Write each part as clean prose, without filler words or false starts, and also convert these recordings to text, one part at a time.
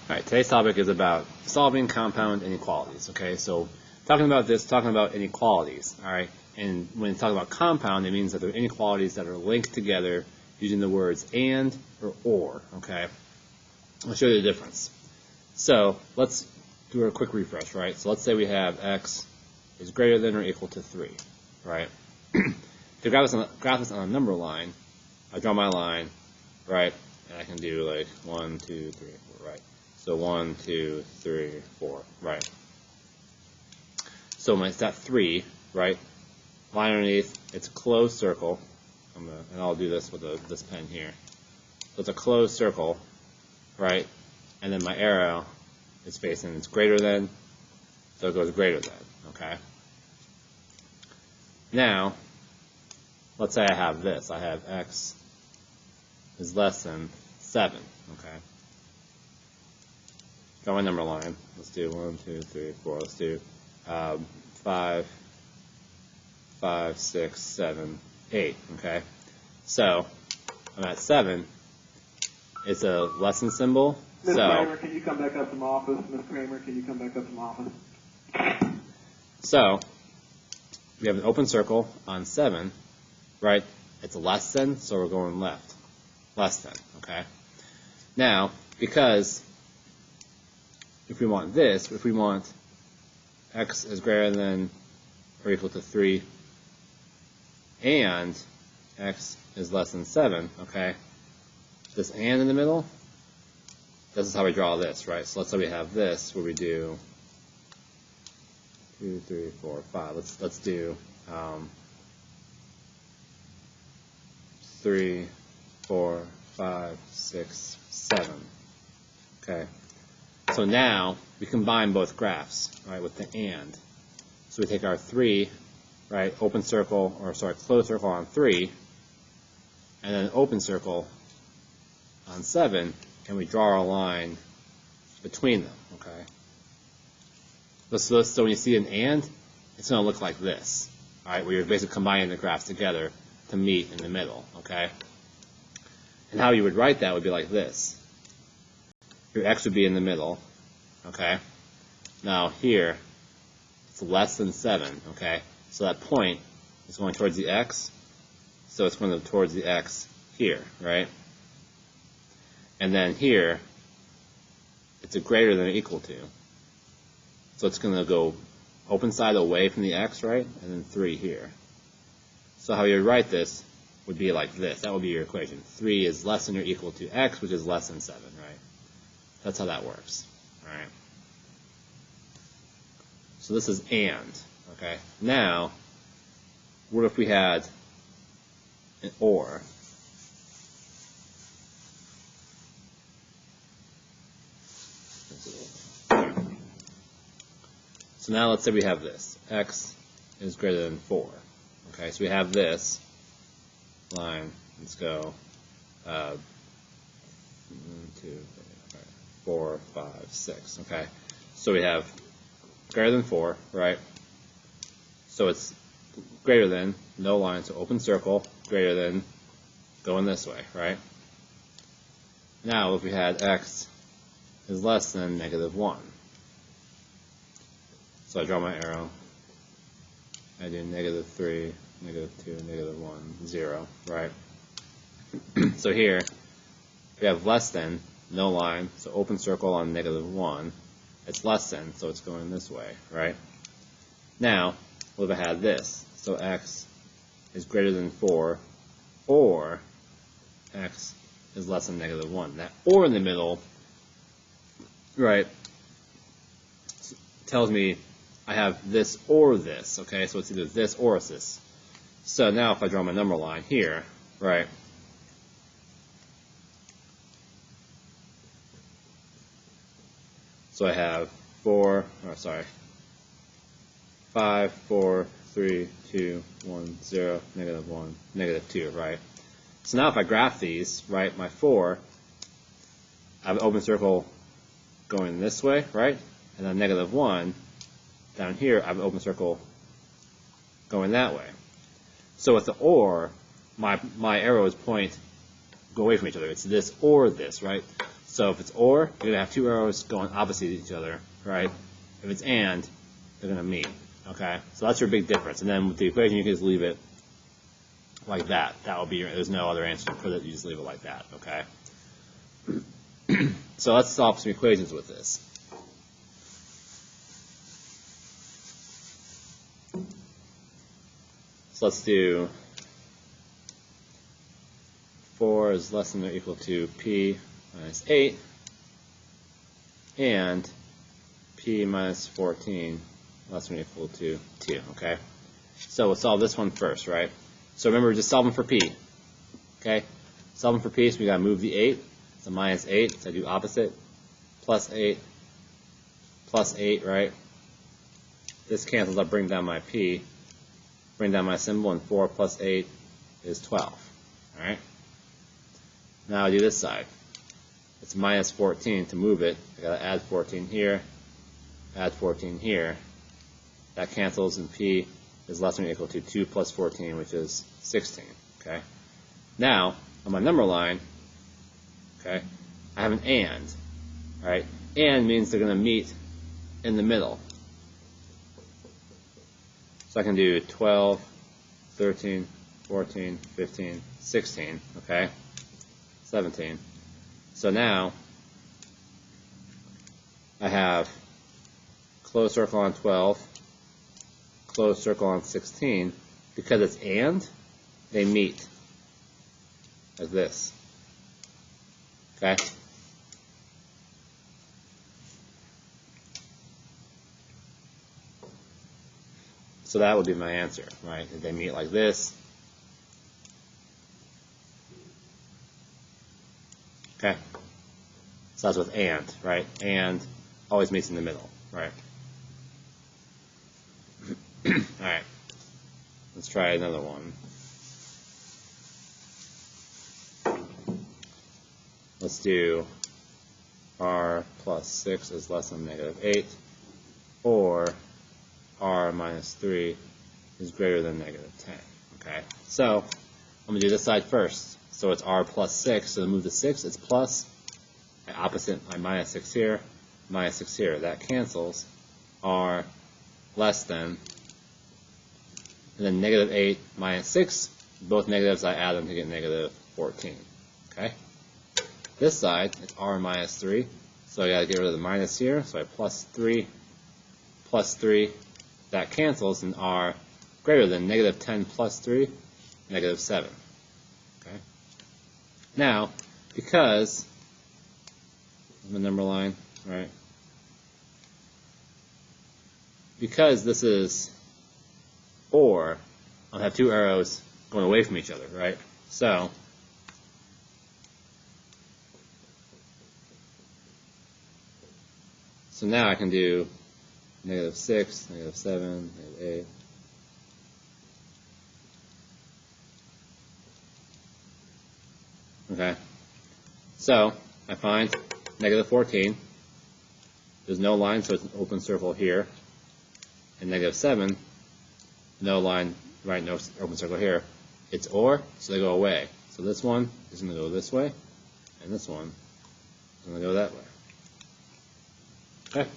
Alright, today's topic is about solving compound inequalities, okay? So, talking about inequalities, alright? And when you talk about compound, it means that they're inequalities that are linked together using the words and or, okay? I'll show you the difference. So, let's do a quick refresh, right? So, let's say we have x is greater than or equal to 3, right? To graph this on a number line, I draw my line, right? And I can do like 1, 2, 3, 4, right? So 1, 2, 3, 4, right? So it's at 3, right? Line underneath, it's a closed circle. And I'll do this with this pen here. So it's a closed circle, right? And then my arrow is facing, it's greater than, so it goes greater than, okay? Now, let's say I have this. I have x is less than 7, okay? Draw my number line. Let's do 1, 2, 3, 4. Let's do 5, 6, 7, 8, okay? So, I'm at 7. It's a less than symbol. Ms. Kramer, can you come back up from office? Ms. Kramer, can you come back up from office? So, we have an open circle on 7, right? It's a less than, so we're going left. Less than, okay? Now, because if we want this, if we want x is greater than or equal to 3 and x is less than 7, okay? This and in the middle, this is how we draw this, right? So let's say we have this where we do 2, 3, 4, 5. Let's do 3, 4, 5, 6, 7. Okay. So now we combine both graphs, right, with the and. So we take our 3, right, open circle, or sorry, closed circle on 3, and then open circle on 7, and we draw our line between them, okay? So when you see an and, it's going to look like this, all right, where you're basically combining the graphs together to meet in the middle, okay? And how you would write that would be like this. Your x would be in the middle, okay? Now here, it's less than 7, okay? So that point is going towards the x, so it's going towards the x here, right? And then here, it's a greater than or equal to. So it's going to go open side away from the x, right? And then 3 here. So how you would write this would be like this. That would be your equation. 3 is less than or equal to x, which is less than 7, right? That's how that works, all right? So this is and, okay? Now, what if we had an or? So now let's say we have this. X is greater than 4. Okay, so we have this line. Let's go 1, 2, 3, 4, 5, 6. Okay, so we have greater than 4, right? So it's greater than, no line, so open circle, greater than, going this way, right? Now if we had x is less than -1. So I draw my arrow. I do -3, -2, -1, 0, right? So here, we have less than, no line, so open circle on -1. It's less than, so it's going this way, right? Now, what if I had this? So x is greater than 4, or x is less than -1. That or in the middle, right, tells me I have this or this, okay? So it's either this or it's this. So now if I draw my number line here, right, so I have 5, 4, 3, 2, 1, 0, -1, -2, right? So now if I graph these, right, my 4, I have an open circle going this way, right? And then -1, down here, I have an open circle going that way. So with the or, my arrows go away from each other. It's this or this, right? So if it's or, you're going to have two arrows going opposite each other, right? If it's and, they're going to meet, okay? So that's your big difference. And then with the equation, you can just leave it like that. That will be your, there's no other answer for that. You just leave it like that, okay? So let's solve some equations with this. So let's do 4 is less than or equal to p minus 8 and p minus 14 less than or equal to 2, okay? So we'll solve this one first, right? So remember, we're just solving for p, okay? Solving for p, so we got to move the 8. So minus 8, so I do opposite, plus 8, right? This cancels, I'll bring down my p, bring down my symbol, and 4 plus 8 is 12, all right? Now I do this side. It's minus 14 to move it. I got to add 14 here, add 14 here. That cancels, and p is less than or equal to 2 plus 14, which is 16, okay? Now, on my number line, okay, I have an and, right? And means they're going to meet in the middle. So I can do 12, 13, 14, 15, 16, okay? 17. So now I have closed circle on 12, closed circle on 16. Because it's and, they meet like this. Okay? So that would be my answer, right? They meet like this. Okay? So that's with and, right? And always meets in the middle, right? Alright. Let's try another one. Let's do r plus 6 is less than negative 8, or r minus 3 is greater than negative 10. Okay? So I'm going to do this side first. So it's r plus 6. So to move the 6, it's plus. My opposite, my minus 6 here, minus 6 here. That cancels. R less than. And then negative 8 minus 6. Both negatives, I add them to get negative 14. Okay? This side, it's r minus 3. So I got to get rid of the minus here. So I plus 3, that cancels, and r greater than negative 10 plus 3, negative 7. Okay? Now, because the number line, right? Because this is or, I'll have two arrows going away from each other, right? So now I can do negative 6, negative 7, negative 8. Okay. So I find negative 14. There's no line, so it's an open circle here. And negative 7, no line, right, no open circle here. It's or, so they go away. So this one is going to go this way, and this one is going to go that way. Okay, and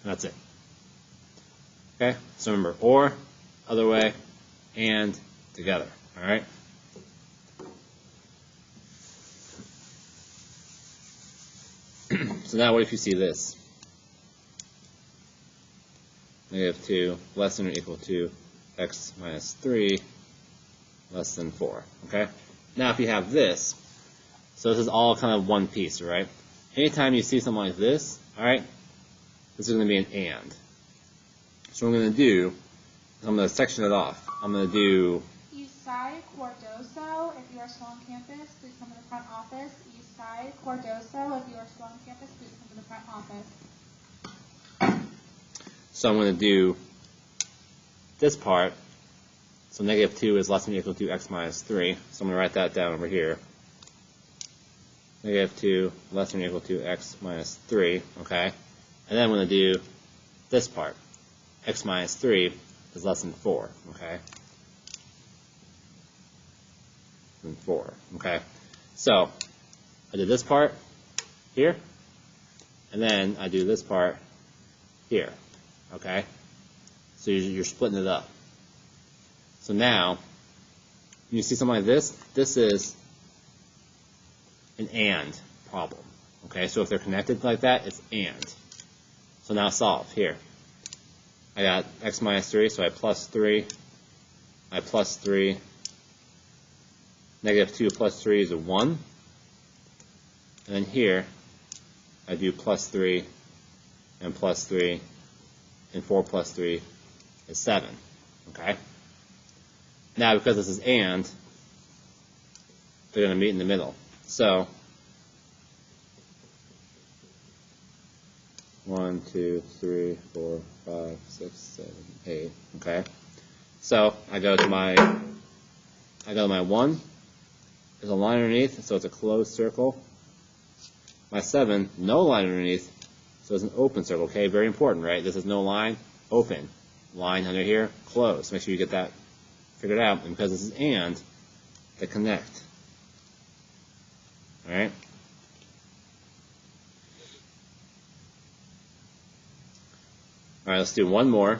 that's it. Okay, so remember, or, other way, and together. All right? So now what if you see this? Negative 2 less than or equal to x minus 3 less than 4. Okay? Now if you have this, so this is all kind of one piece, right? Anytime you see something like this, all right, this is going to be an and. So what I'm going to do is I'm going to section it off. I'm going to do East Side, Cardoso. If you are still on campus, please come to the front office. East Side, Cardoso. If you are still on campus, please come to the front office. So I'm going to do this part. So negative 2 is less than or equal to x minus 3. So I'm going to write that down over here. Negative 2 less than or equal to x minus 3. Okay? And then I'm going to do this part. X minus 3 is less than 4. Okay? Than 4. Okay? So I did this part. here, and then I do this part here, okay? So you're splitting it up. So now, when you see something like this, this is an AND problem, okay? So if they're connected like that, it's AND. So now solve, here. I got x minus 3, so I have plus 3, I have plus 3, negative 2 plus 3 is a 1, and then here, I do plus 3, and plus 3, and 4 plus 3 is 7, okay? Now, because this is AND, they're going to meet in the middle. So, 1, 2, 3, 4, 5, 6, 7, 8, okay? So, I go to my 1, there's a line underneath, so it's a closed circle. My 7, no line underneath, so it's an open circle, okay? Very important, right? This is no line, open. Line under here, closed. Make sure you get that figured out. And because this is AND, they connect. All right? All right, let's do one more.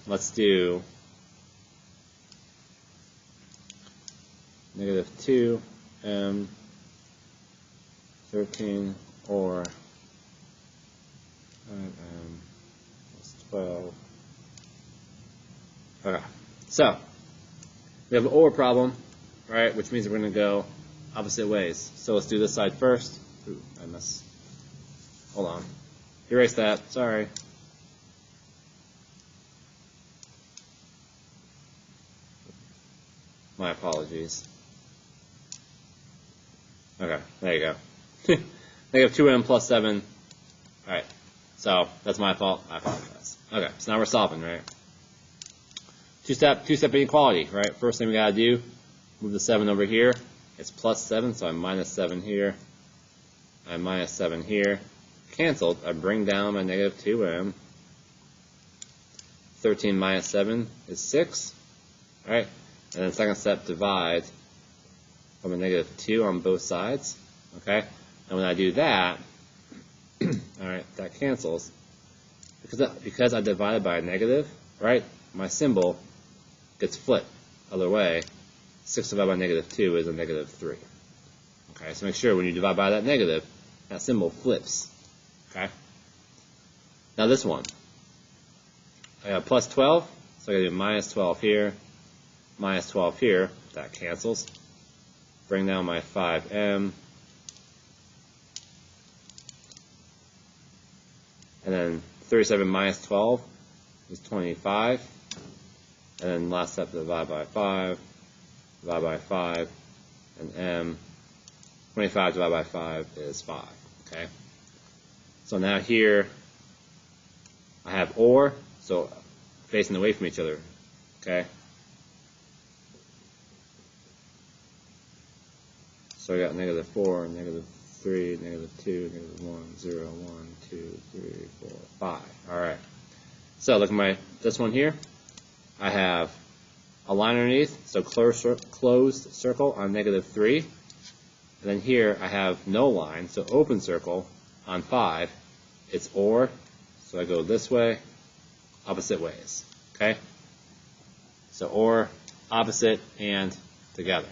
Let's do negative 2 m 13 or 9m plus 12. Okay, so we have an OR problem, right? Which means we're going to go opposite ways. So let's do this side first. Ooh, I missed. Hold on. Erase that. Sorry. My apologies. Okay, there you go. Negative 2m plus 7. Alright, so that's my fault. I apologize. Okay, so now we're solving, right? Two-step inequality, right? First thing we gotta do, move the 7 over here. It's plus 7, so I'm minus 7 here. I'm minus 7 here. Canceled. I bring down my negative 2m. 13 minus 7 is 6. Alright? And then second step, divide from a negative 2 on both sides. Okay? And when I do that, alright, that cancels. Because I divided by a negative, right, my symbol gets flipped other way. 6 divided by negative 2 is a negative 3. Okay, so make sure when you divide by that negative, that symbol flips. Okay? Now this one. I got plus 12, so I gotta do minus 12 here, minus 12 here, that cancels. Bring down my 5m. And then 37 minus 12 is 25. And then last step, divide by 5, and m. 25 divided by 5 is 5. Okay? So now here I have OR, so facing away from each other. Okay? So I got negative 4, negative 3, negative 2, negative 1, 0, 1, 2, 3, 4, 5. Alright. So look at this one here. I have a line underneath, so closed circle on negative 3. And then here I have no line, so open circle on 5. It's OR, so I go this way, opposite ways. Okay? So OR, opposite, and together.